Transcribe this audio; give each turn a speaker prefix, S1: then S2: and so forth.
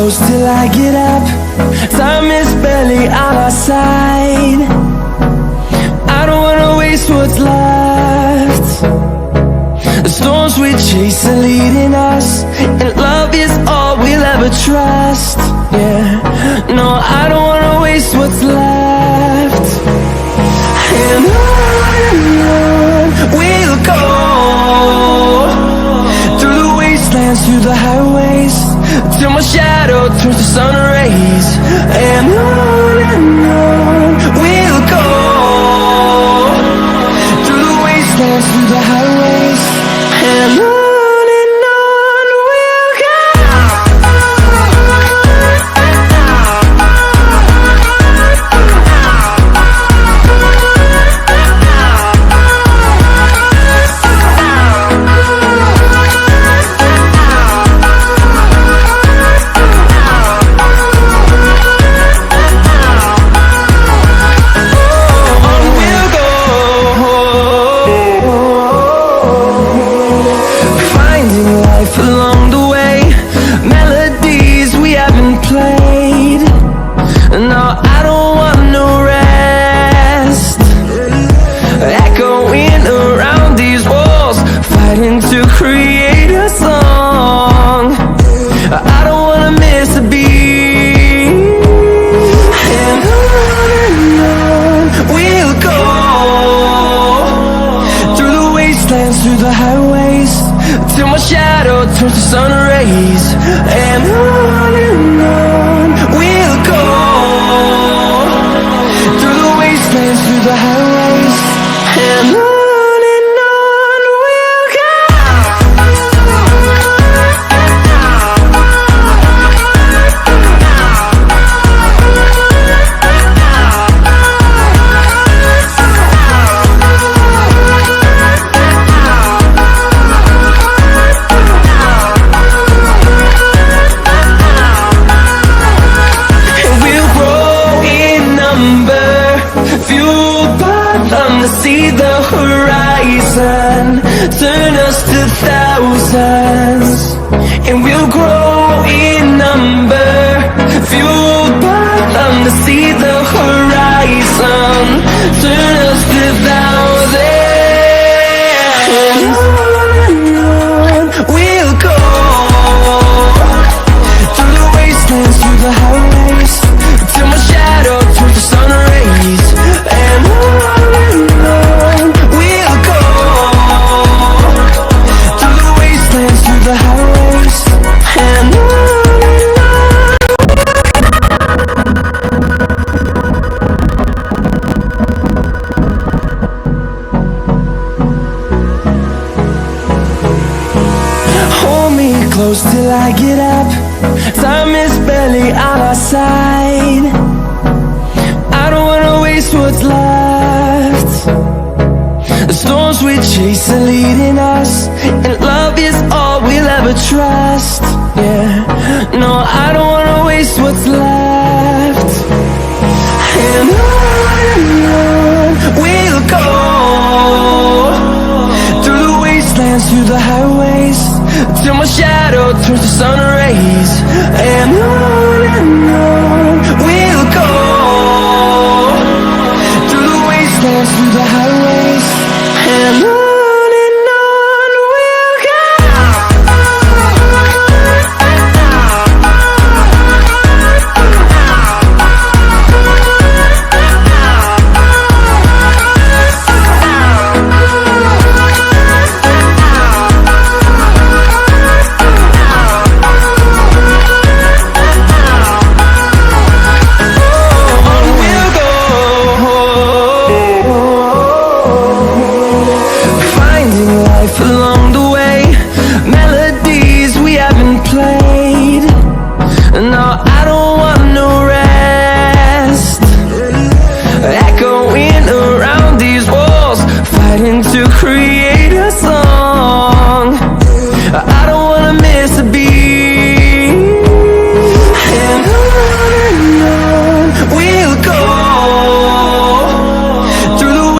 S1: close till I get up. Time is barely on our side. I don't wanna waste what's left. The storms we chase are leading us, and love is all we'll ever trust. Yeah, no, I don't wanna waste what's left. And on we'll go, through the wastelands, through the highways, till my shadow turns to sun rays. And on we'll go, through the wastelands, through the highways, and on we'll go. Along the way, melodies we haven't played. No, I don't want no rest. Echoing around these walls, fighting to create a song. I don't wanna miss a beat. And on we'll go, through the wastelands, through the highways, till my shadow turns to sun rays. And on we'll go, through the wastelands, through the highways, and on we'll go. See the horizon, turn us to thousands, and we'll grow in number, fueled by them. To see the horizon, turn us to thousands, and on we'll go, through the wastelands, through the highways, till my shadow turns to sun rays. And close till I get up. Time is barely on our side. I don't wanna waste what's left. The storms we chase are leading us, and love is all we'll ever trust. Yeah, no, I don't wanna waste what's left.